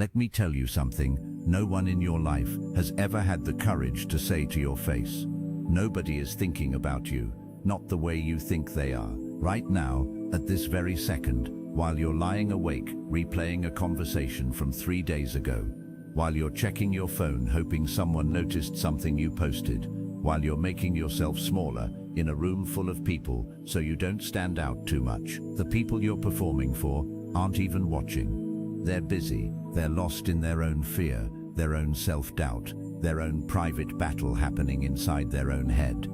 Let me tell you something, no one in your life has ever had the courage to say to your face. Nobody is thinking about you, not the way you think they are. Right now, at this very second, while you're lying awake, replaying a conversation from 3 days ago, while you're checking your phone hoping someone noticed something you posted, while you're making yourself smaller in a room full of people so you don't stand out too much. The people you're performing for aren't even watching. They're busy, they're lost in their own fear, their own self-doubt, their own private battle happening inside their own head.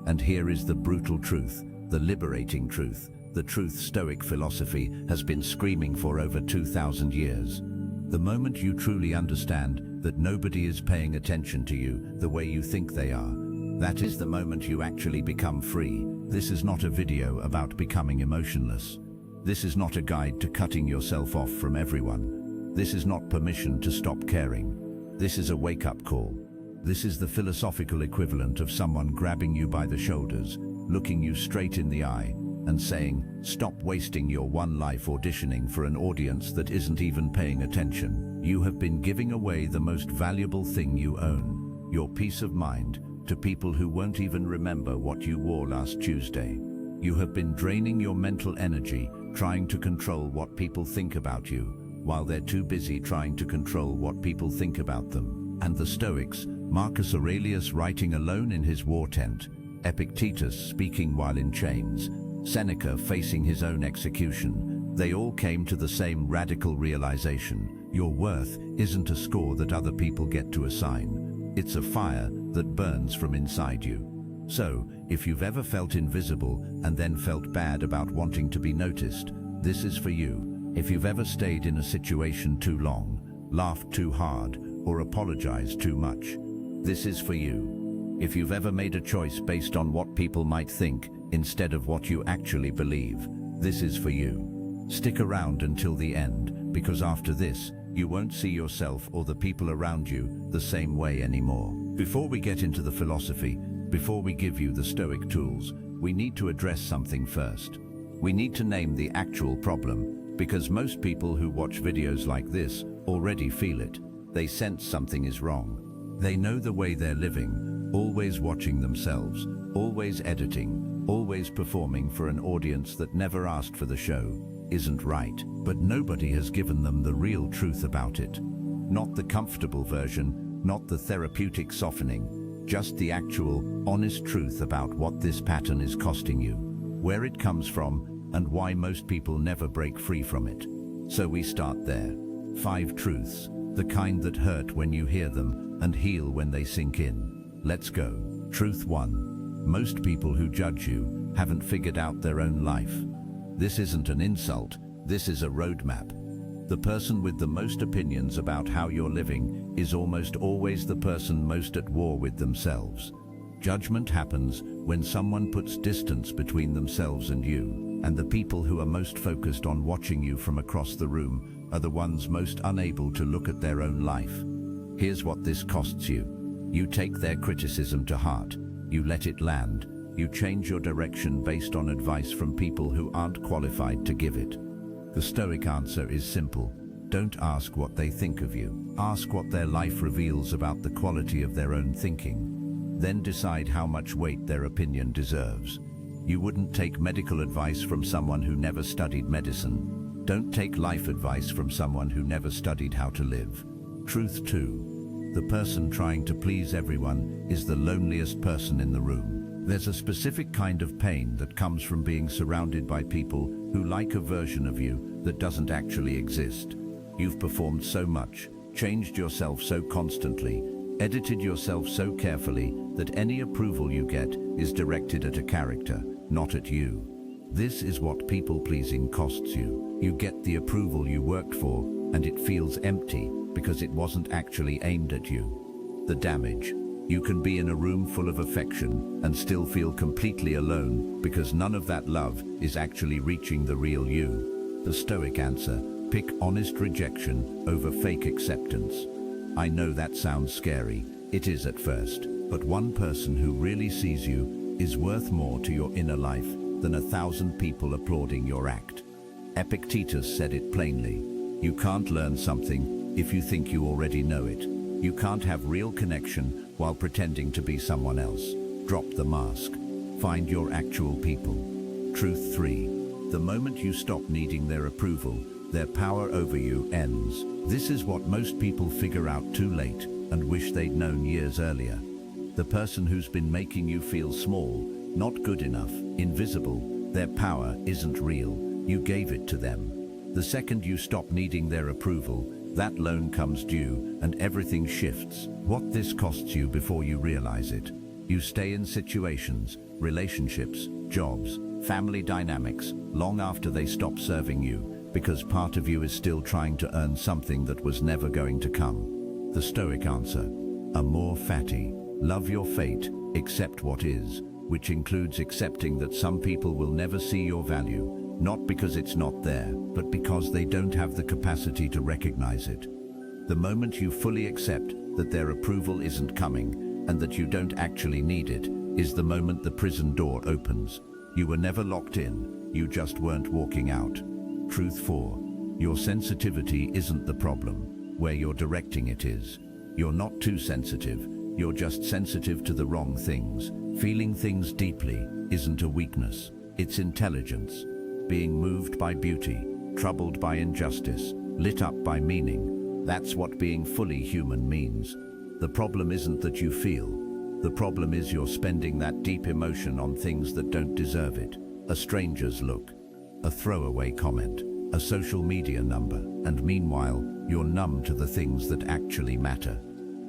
And here is the brutal truth, the liberating truth, the truth Stoic philosophy has been screaming for over 2,000 years. The moment you truly understand that nobody is paying attention to you the way you think they are, that is the moment you actually become free. This is not a video about becoming emotionless. This is not a guide to cutting yourself off from everyone. This is not permission to stop caring. This is a wake-up call. This is the philosophical equivalent of someone grabbing you by the shoulders, looking you straight in the eye, and saying, stop wasting your one life auditioning for an audience that isn't even paying attention. You have been giving away the most valuable thing you own, your peace of mind, to people who won't even remember what you wore last Tuesday. You have been draining your mental energy trying to control what people think about you, while they're too busy trying to control what people think about them. And the Stoics, Marcus Aurelius writing alone in his war tent, Epictetus speaking while in chains, Seneca facing his own execution, they all came to the same radical realization. Your worth isn't a score that other people get to assign. It's a fire that burns from inside you. So, if you've ever felt invisible and then felt bad about wanting to be noticed, this is for you. If you've ever stayed in a situation too long, laughed too hard, or apologized too much, this is for you. If you've ever made a choice based on what people might think instead of what you actually believe, this is for you. Stick around until the end, because after this, you won't see yourself or the people around you the same way anymore. Before we get into the philosophy, before we give you the Stoic tools, we need to address something first. We need to name the actual problem, because most people who watch videos like this already feel it. They sense something is wrong. They know the way they're living, always watching themselves, always editing, always performing for an audience that never asked for the show, isn't right. But nobody has given them the real truth about it. Not the comfortable version, not the therapeutic softening, just the actual, honest truth about what this pattern is costing you, where it comes from, and why most people never break free from it. So we start there. 5 truths, the kind that hurt when you hear them and heal when they sink in. Let's go. Truth 1. Most people who judge you haven't figured out their own life. This isn't an insult, this is a roadmap. The person with the most opinions about how you're living is almost always the person most at war with themselves. Judgment happens when someone puts distance between themselves and you, and the people who are most focused on watching you from across the room are the ones most unable to look at their own life. Here's what this costs you. You take their criticism to heart, you let it land, you change your direction based on advice from people who aren't qualified to give it. The Stoic answer is simple. Don't ask what they think of you. Ask what their life reveals about the quality of their own thinking. Then decide how much weight their opinion deserves. You wouldn't take medical advice from someone who never studied medicine. Don't take life advice from someone who never studied how to live. Truth 2. The person trying to please everyone is the loneliest person in the room. There's a specific kind of pain that comes from being surrounded by people who like a version of you that doesn't actually exist. You've performed so much, changed yourself so constantly, edited yourself so carefully that any approval you get is directed at a character, not at you. This is what people-pleasing costs you. You get the approval you worked for, and it feels empty because it wasn't actually aimed at you. The damage. You can be in a room full of affection and still feel completely alone because none of that love is actually reaching the real you. The Stoic answer: pick honest rejection over fake acceptance. I know that sounds scary. It is at first. But one person who really sees you is worth more to your inner life than 1,000 people applauding your act. Epictetus said it plainly. You can't learn something if you think you already know it. You can't have real connection while pretending to be someone else. Drop the mask. Find your actual people. Truth 3. The moment you stop needing their approval, their power over you ends. This is what most people figure out too late and wish they'd known years earlier. The person who's been making you feel small, not good enough, invisible, their power isn't real. You gave it to them. The second you stop needing their approval, that loan comes due and everything shifts. What this costs you before you realize it. You stay in situations, relationships, jobs, family dynamics, long after they stop serving you, because part of you is still trying to earn something that was never going to come. The Stoic answer: amor fati, love your fate, accept what is, which includes accepting that some people will never see your value, not because it's not there, but because they don't have the capacity to recognize it. The moment you fully accept that their approval isn't coming and that you don't actually need it, is the moment the prison door opens. You were never locked in, you just weren't walking out. Truth 4. Your sensitivity isn't the problem, where you're directing it is. You're not too sensitive, you're just sensitive to the wrong things. Feeling things deeply isn't a weakness, it's intelligence. Being moved by beauty, troubled by injustice, lit up by meaning, that's what being fully human means. The problem isn't that you feel. The problem is you're spending that deep emotion on things that don't deserve it. A stranger's look, a throwaway comment, a social media number, and meanwhile, you're numb to the things that actually matter.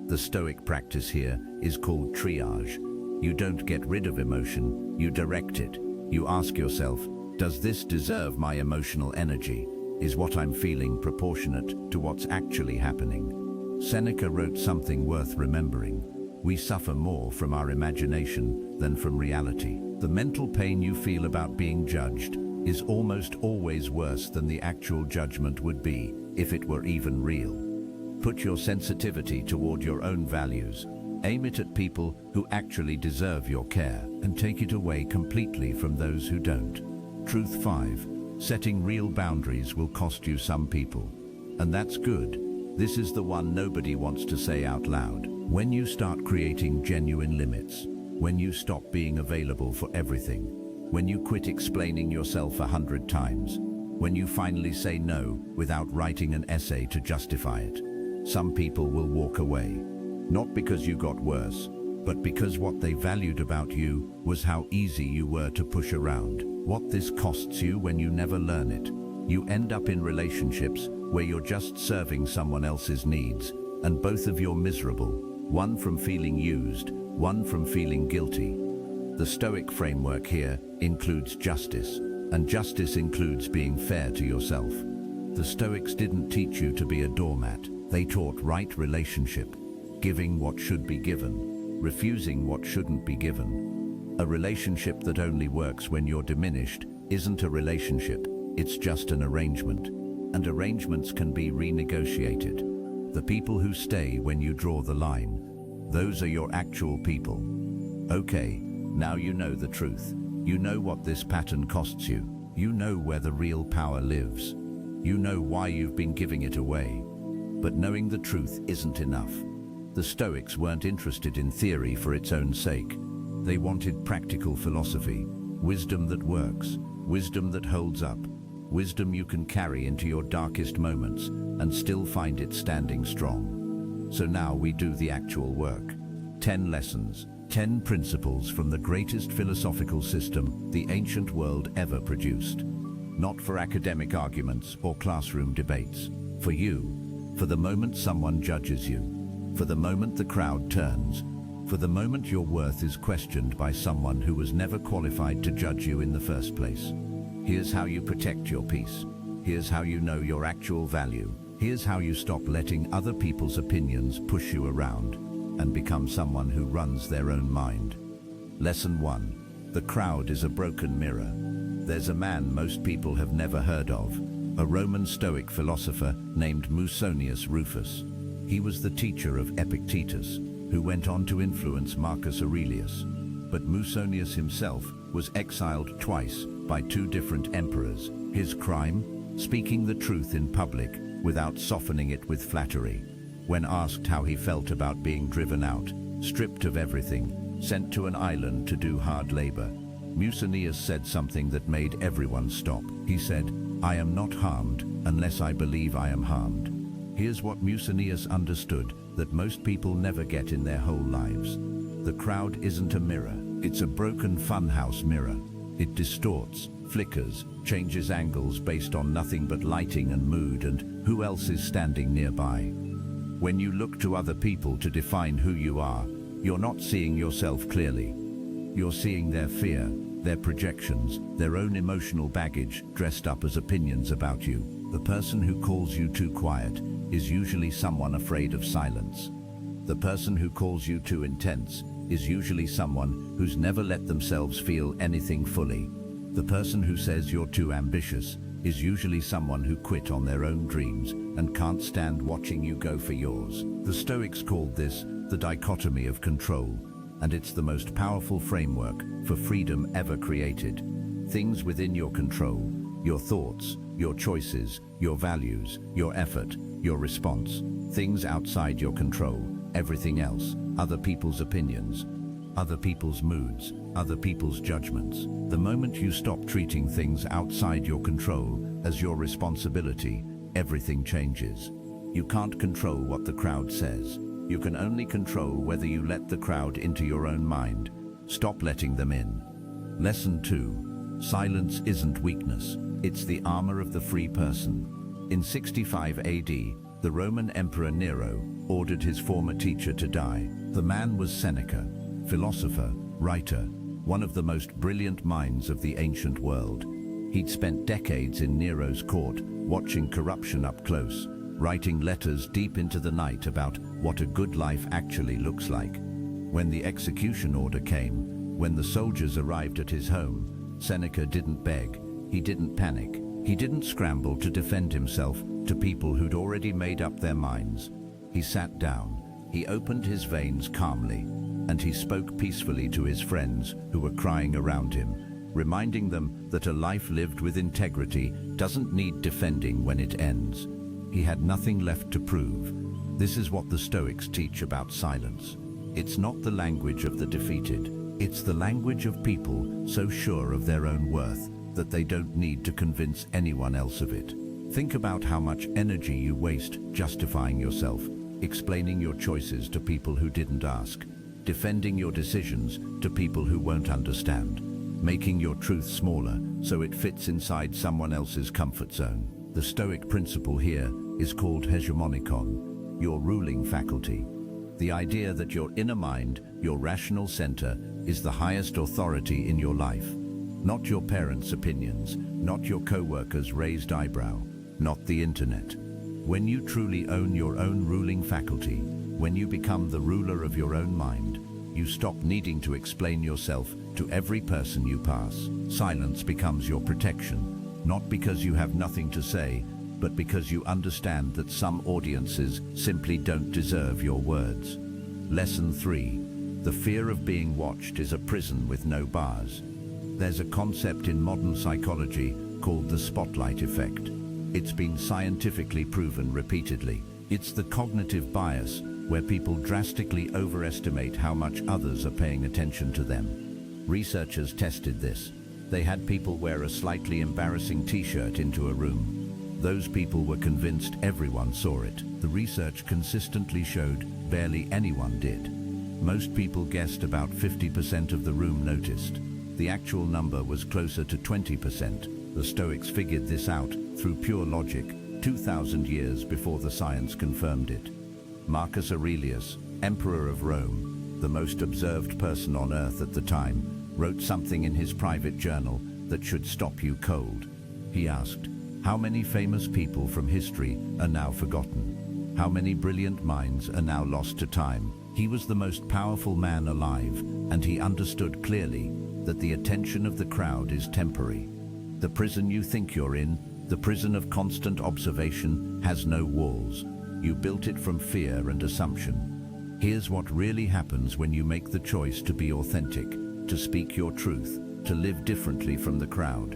The Stoic practice here is called triage. You don't get rid of emotion, you direct it. You ask yourself, does this deserve my emotional energy? Is what I'm feeling proportionate to what's actually happening? Seneca wrote something worth remembering. We suffer more from our imagination than from reality. The mental pain you feel about being judged is almost always worse than the actual judgment would be, if it were even real. Put your sensitivity toward your own values. Aim it at people who actually deserve your care, and take it away completely from those who don't. Truth 5. Setting real boundaries will cost you some people. And that's good. This is the one nobody wants to say out loud. When you start creating genuine limits, when you stop being available for everything, when you quit explaining yourself 100 times, when you finally say no without writing an essay to justify it, some people will walk away. Not because you got worse, but because what they valued about you was how easy you were to push around. What this costs you when you never learn it. You end up in relationships where you're just serving someone else's needs, and both of you're miserable. One from feeling used, one from feeling guilty. The Stoic framework here includes justice, and justice includes being fair to yourself. The Stoics didn't teach you to be a doormat. They taught right relationship, giving what should be given, refusing what shouldn't be given. A relationship that only works when you're diminished isn't a relationship, it's just an arrangement. And arrangements can be renegotiated. The people who stay when you draw the line, those are your actual people. Okay, now you know the truth. You know what this pattern costs you. You know where the real power lives. You know why you've been giving it away. But knowing the truth isn't enough. The Stoics weren't interested in theory for its own sake. They wanted practical philosophy, wisdom that works, wisdom that holds up, wisdom you can carry into your darkest moments and still find it standing strong. So now we do the actual work. 10 lessons, 10 principles from the greatest philosophical system the ancient world ever produced. Not for academic arguments or classroom debates. For you, for the moment someone judges you, for the moment the crowd turns, for the moment your worth is questioned by someone who was never qualified to judge you in the first place. Here's how you protect your peace. Here's how you know your actual value. Here's how you stop letting other people's opinions push you around and become someone who runs their own mind. Lesson 1. The crowd is a broken mirror. There's a man most people have never heard of, a Roman Stoic philosopher named Musonius Rufus. He was the teacher of Epictetus, who went on to influence Marcus Aurelius. But Musonius himself was exiled twice by 2 different emperors. His crime? Speaking the truth in public, without softening it with flattery. When asked how he felt about being driven out, stripped of everything, sent to an island to do hard labor, Musonius said something that made everyone stop. He said, "I am not harmed unless I believe I am harmed." Here's what Musonius understood that most people never get in their whole lives. The crowd isn't a mirror, it's a broken funhouse mirror. It distorts, flickers, changes angles based on nothing but lighting and mood and who else is standing nearby. When you look to other people to define who you are, you're not seeing yourself clearly. You're seeing their fear, their projections, their own emotional baggage dressed up as opinions about you. The person who calls you too quiet is usually someone afraid of silence. The person who calls you too intense is usually someone who's never let themselves feel anything fully. The person who says you're too ambitious is usually someone who quit on their own dreams and can't stand watching you go for yours. The Stoics called this the dichotomy of control, and it's the most powerful framework for freedom ever created. Things within your control, your thoughts, your choices, your values, your effort, your response. Things outside your control, everything else, other people's opinions, other people's moods, other people's judgments. The moment you stop treating things outside your control as your responsibility, everything changes. You can't control what the crowd says. You can only control whether you let the crowd into your own mind. Stop letting them in. Lesson 2. Silence isn't weakness. It's the armor of the free person. In 65 AD, the Roman Emperor Nero ordered his former teacher to die. The man was Seneca, philosopher, writer, one of the most brilliant minds of the ancient world. He'd spent decades in Nero's court, watching corruption up close, writing letters deep into the night about what a good life actually looks like. When the execution order came, when the soldiers arrived at his home, Seneca didn't beg, he didn't panic, he didn't scramble to defend himself to people who'd already made up their minds. He sat down, he opened his veins calmly, and he spoke peacefully to his friends who were crying around him, reminding them that a life lived with integrity doesn't need defending when it ends. He had nothing left to prove. This is what the Stoics teach about silence. It's not the language of the defeated. It's the language of people so sure of their own worth that they don't need to convince anyone else of it. Think about how much energy you waste justifying yourself, explaining your choices to people who didn't ask, defending your decisions to people who won't understand, making your truth smaller so it fits inside someone else's comfort zone. The Stoic principle here is called hegemonikon, your ruling faculty. The idea that your inner mind, your rational center, is the highest authority in your life. Not your parents' opinions, not your co-workers' raised eyebrow, not the internet. When you truly own your own ruling faculty, when you become the ruler of your own mind, you stop needing to explain yourself to every person you pass. Silence becomes your protection. Not because you have nothing to say, but because you understand that some audiences simply don't deserve your words. Lesson 3. The fear of being watched is a prison with no bars. There's a concept in modern psychology called the spotlight effect. It's been scientifically proven repeatedly. It's the cognitive bias where people drastically overestimate how much others are paying attention to them. Researchers tested this. They had people wear a slightly embarrassing t-shirt into a room. Those people were convinced everyone saw it. The research consistently showed barely anyone did. Most people guessed about 50% of the room noticed. The actual number was closer to 20%. The Stoics figured this out through pure logic 2,000 years before the science confirmed it. Marcus Aurelius, Emperor of Rome, the most observed person on earth at the time, wrote something in his private journal that should stop you cold. He asked, how many famous people from history are now forgotten? How many brilliant minds are now lost to time? He was the most powerful man alive, and he understood clearly that the attention of the crowd is temporary. The prison you think you're in, the prison of constant observation, has no walls. You built it from fear and assumption. Here's what really happens when you make the choice to be authentic, to speak your truth, to live differently from the crowd.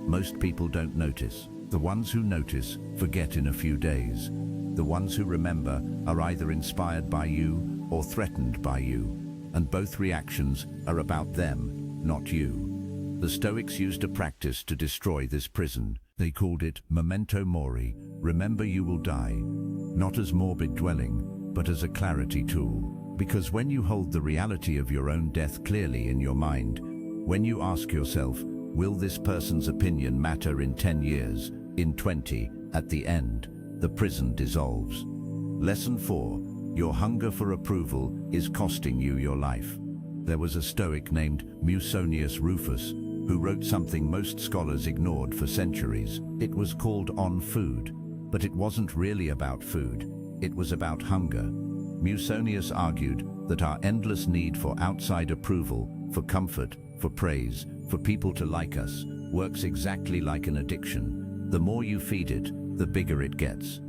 Most people don't notice. The ones who notice forget in a few days. The ones who remember are either inspired by you or threatened by you, and both reactions are about them, not you. The Stoics used a practice to destroy this prison. They called it memento mori, remember you will die, not as morbid dwelling, but as a clarity tool. Because when you hold the reality of your own death clearly in your mind, when you ask yourself, will this person's opinion matter in 10 years, in 20, at the end, the prison dissolves. Lesson 4. Your hunger for approval is costing you your life. There was a Stoic named Musonius Rufus, who wrote something most scholars ignored for centuries. It was called On Food, but it wasn't really about food. It was about hunger. Musonius argued that our endless need for outside approval, for comfort, for praise, for people to like us, works exactly like an addiction. The more you feed it, the bigger it gets.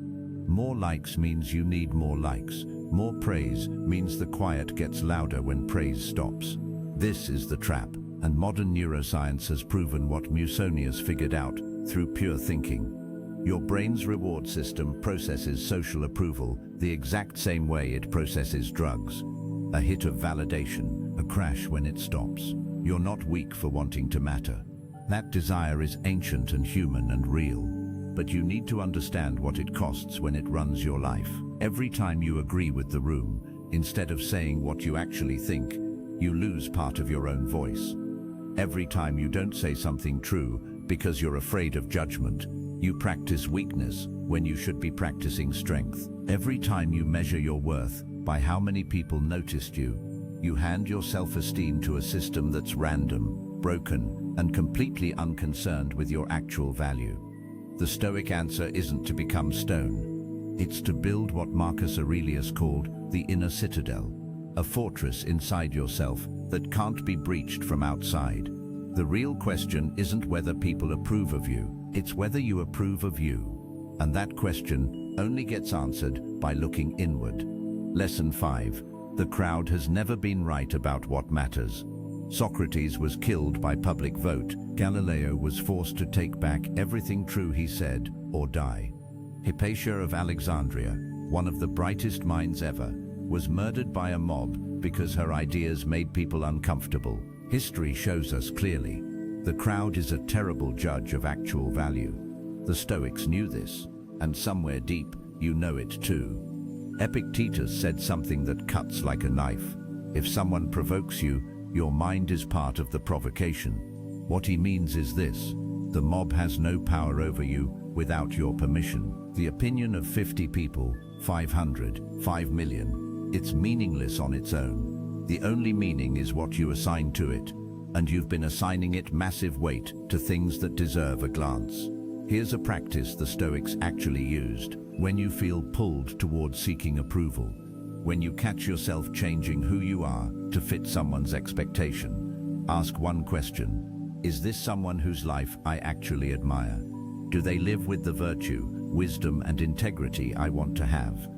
More likes means you need more likes. More praise means the quiet gets louder when praise stops. This is the trap, and modern neuroscience has proven what Musonius figured out through pure thinking. Your brain's reward system processes social approval the exact same way it processes drugs. A hit of validation, a crash when it stops. You're not weak for wanting to matter. That desire is ancient and human and real. But you need to understand what it costs when it runs your life. Every time you agree with the room, instead of saying what you actually think, you lose part of your own voice. Every time you don't say something true because you're afraid of judgment, you practice weakness when you should be practicing strength. Every time you measure your worth by how many people noticed you, you hand your self-esteem to a system that's random, broken, and completely unconcerned with your actual value. The Stoic answer isn't to become stone. It's to build what Marcus Aurelius called the inner citadel, a fortress inside yourself that can't be breached from outside. The real question isn't whether people approve of you, it's whether you approve of you. And that question only gets answered by looking inward. Lesson 5. The crowd has never been right about what matters. Socrates was killed by public vote. Galileo was forced to take back everything true he said or die. Hypatia of Alexandria, one of the brightest minds ever, was murdered by a mob because her ideas made people uncomfortable. History shows us clearly, the crowd is a terrible judge of actual value. The Stoics knew this, and somewhere deep, you know it too. Epictetus said something that cuts like a knife. If someone provokes you, your mind is part of the provocation. What he means is this: the mob has no power over you without your permission. The opinion of 50 people, 500, 5 million, it's meaningless on its own. The only meaning is what you assign to it, and you've been assigning it massive weight to things that deserve a glance. Here's a practice the Stoics actually used. When you feel pulled towards seeking approval, when you catch yourself changing who you are to fit someone's expectation, ask one question: is this someone whose life I actually admire? Do they live with the virtue, wisdom, and integrity I want to have?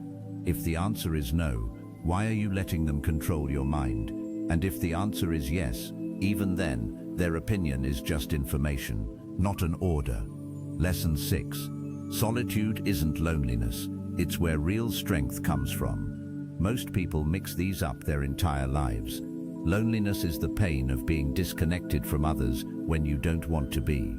If the answer is no, why are you letting them control your mind? And if the answer is yes, even then, their opinion is just information, not an order. Lesson 6. Solitude isn't loneliness, it's where real strength comes from. Most people mix these up their entire lives. Loneliness is the pain of being disconnected from others when you don't want to be.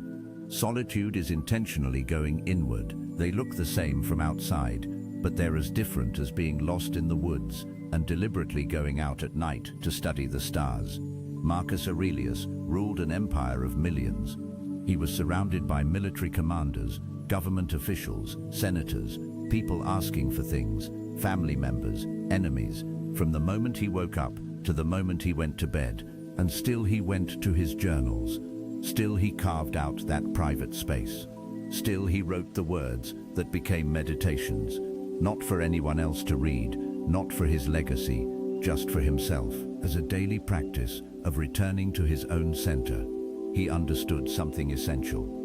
Solitude is intentionally going inward. They look the same from outside, but they're as different as being lost in the woods and deliberately going out at night to study the stars. Marcus Aurelius ruled an empire of millions. He was surrounded by military commanders, government officials, senators, people asking for things, family members, enemies, from the moment he woke up to the moment he went to bed. And still he went to his journals. Still he carved out that private space. Still he wrote the words that became meditations, not for anyone else to read, not for his legacy, just for himself. As a daily practice of returning to his own center, he understood something essential.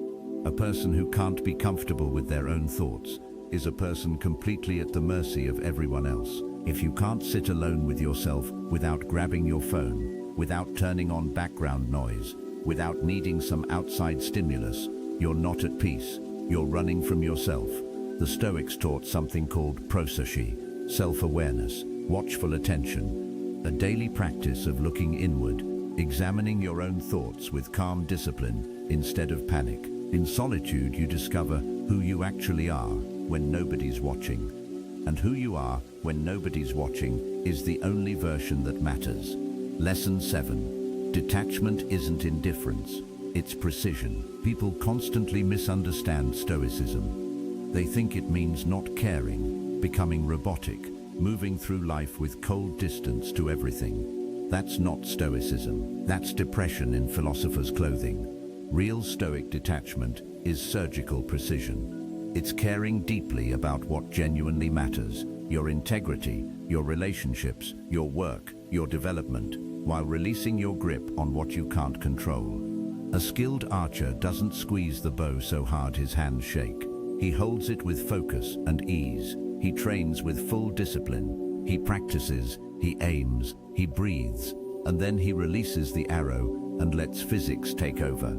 A person who can't be comfortable with their own thoughts is a person completely at the mercy of everyone else. If you can't sit alone with yourself without grabbing your phone, without turning on background noise, without needing some outside stimulus, you're not at peace. you're running from yourself. The Stoics taught something called prosophy, self-awareness, watchful attention, a daily practice of looking inward, examining your own thoughts with calm discipline instead of panic. In solitude, you discover who you actually are when nobody's watching. And who you are when nobody's watching is the only version that matters. Lesson 7. Detachment isn't indifference, it's precision. People constantly misunderstand Stoicism. They think it means not caring, becoming robotic, moving through life with cold distance to everything. That's not Stoicism. That's depression in philosopher's clothing. Real Stoic detachment is surgical precision. It's caring deeply about what genuinely matters, your integrity, your relationships, your work, your development, while releasing your grip on what you can't control. A skilled archer doesn't squeeze the bow so hard his hands shake. He holds it with focus and ease. He trains with full discipline. He practices, he aims, he breathes, and then he releases the arrow and lets physics take over.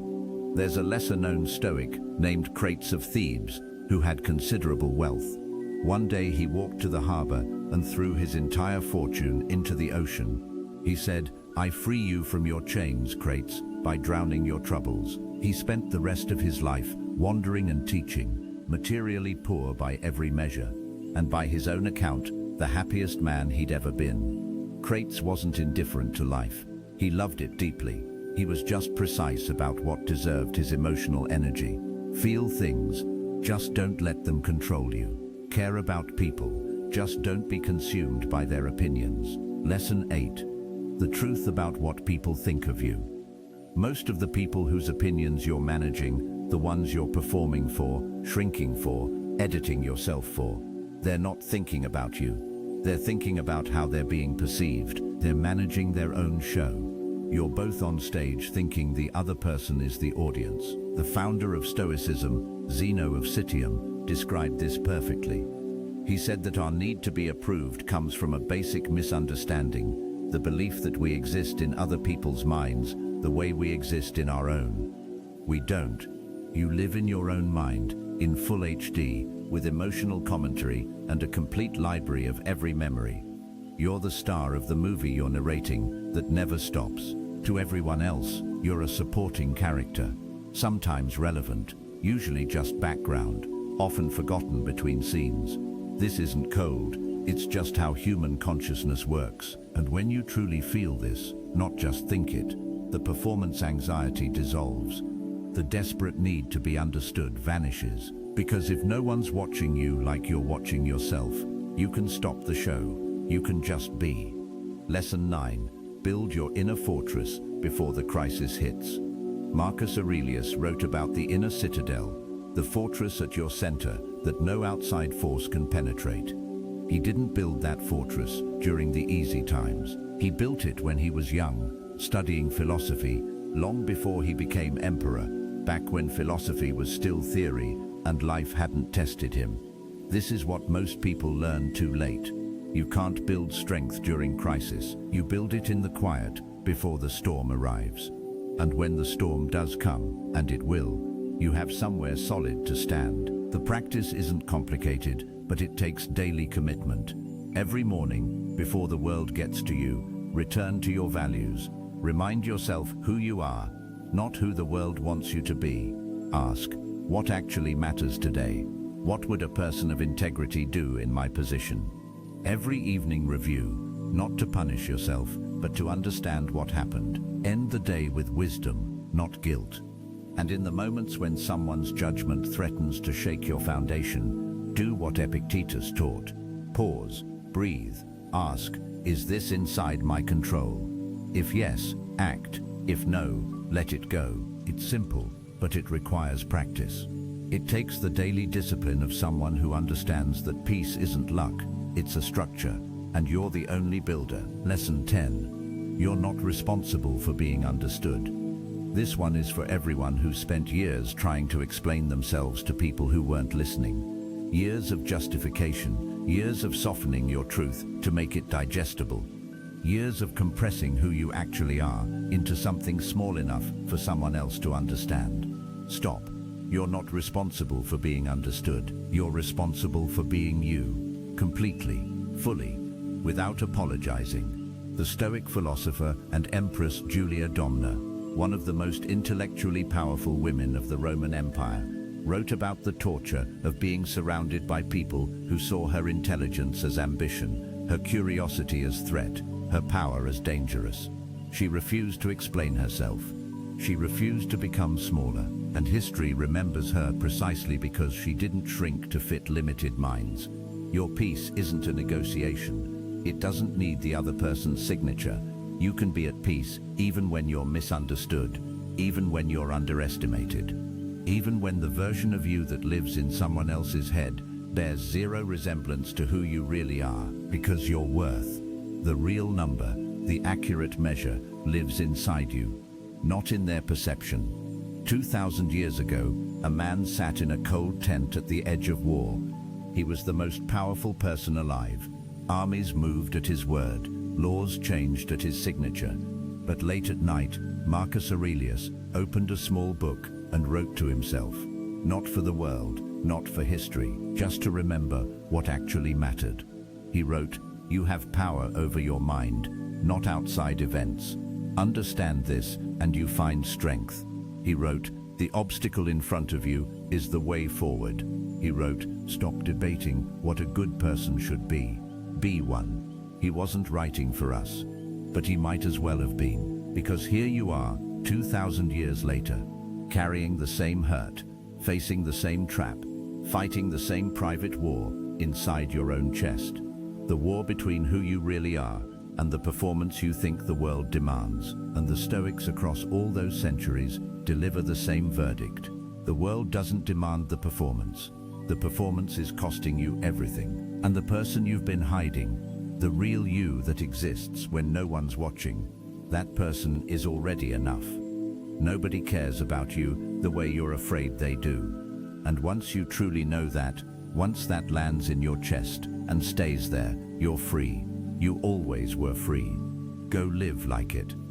There's a lesser-known Stoic named Crates of Thebes who had considerable wealth. One day he walked to the harbor and threw his entire fortune into the ocean. He said, "I free you from your chains, Crates, by drowning your troubles." He spent the rest of his life wandering and teaching, materially poor by every measure, and by his own account, the happiest man he'd ever been. Crates wasn't indifferent to life. He loved it deeply. He was just precise about what deserved his emotional energy. Feel things, just don't let them control you. Care about people, just don't be consumed by their opinions. Lesson 8. The truth about what people think of you. Most of the people whose opinions you're managing, the ones you're performing for, shrinking for, editing yourself for, they're not thinking about you. They're thinking about how they're being perceived. They're managing their own show. You're both on stage thinking the other person is the audience. The founder of Stoicism, Zeno of Citium, described this perfectly. He said that our need to be approved comes from a basic misunderstanding, the belief that we exist in other people's minds the way we exist in our own. We don't. You live in your own mind, in full HD, with emotional commentary and a complete library of every memory. You're the star of the movie you're narrating that never stops. To everyone else, you're a supporting character, sometimes relevant, usually just background, often forgotten between scenes. This isn't cold, it's just how human consciousness works. And when you truly feel this, not just think it, the performance anxiety dissolves. The desperate need to be understood vanishes. Because if no one's watching you like you're watching yourself, you can stop the show. You can just be. Lesson 9. Build your inner fortress before the crisis hits. Marcus Aurelius wrote about the inner citadel, the fortress at your center that no outside force can penetrate. He didn't build that fortress during the easy times. He built it when he was young, studying philosophy, long before he became emperor, back when philosophy was still theory and life hadn't tested him. This is what most people learn too late. You can't build strength during crisis. You build it in the quiet before the storm arrives. And when the storm does come, and it will, you have somewhere solid to stand. The practice isn't complicated, but it takes daily commitment. Every morning, before the world gets to you, return to your values. Remind yourself who you are, not who the world wants you to be. Ask, what actually matters today? What would a person of integrity do in my position? Every evening review, not to punish yourself, but to understand what happened. End the day with wisdom, not guilt. And in the moments when someone's judgment threatens to shake your foundation, do what Epictetus taught. Pause, breathe, ask, is this inside my control? If yes, act. If no, let it go. It's simple, but it requires practice. It takes the daily discipline of someone who understands that peace isn't luck, it's a structure, and you're the only builder. Lesson 10. You're not responsible for being understood. This one is for everyone who spent years trying to explain themselves to people who weren't listening. Years of justification, years of softening your truth to make it digestible. Years of compressing who you actually are into something small enough for someone else to understand. Stop. You're not responsible for being understood. You're responsible for being you, completely, fully, without apologizing. The Stoic philosopher and Empress Julia Domna, one of the most intellectually powerful women of the Roman Empire, wrote about the torture of being surrounded by people who saw her intelligence as ambition, her curiosity as threat, her power as dangerous. She refused to explain herself. She refused to become smaller, and history remembers her precisely because she didn't shrink to fit limited minds. Your peace isn't a negotiation. It doesn't need the other person's signature. You can be at peace even when you're misunderstood, even when you're underestimated, even when the version of you that lives in someone else's head bears zero resemblance to who you really are, because your worth, the real number, the accurate measure, lives inside you, not in their perception. 2,000 years ago, a man sat in a cold tent at the edge of war. He was the most powerful person alive. Armies moved at his word, laws changed at his signature. But late at night, Marcus Aurelius opened a small book and wrote to himself, not for the world, not for history, just to remember what actually mattered. He wrote, "You have power over your mind, not outside events. Understand this and you find strength." He wrote, "The obstacle in front of you is the way forward." He wrote, "Stop debating what a good person should be. Be one." He wasn't writing for us, but he might as well have been, because here you are, 2,000 years later, carrying the same hurt, facing the same trap, fighting the same private war inside your own chest. The war between who you really are and the performance you think the world demands. And the Stoics across all those centuries deliver the same verdict. The world doesn't demand the performance. The performance is costing you everything. And the person you've been hiding, the real you that exists when no one's watching, that person is already enough. Nobody cares about you the way you're afraid they do. And once you truly know that, once that lands in your chest and stays there, you're free. You always were free. Go live like it.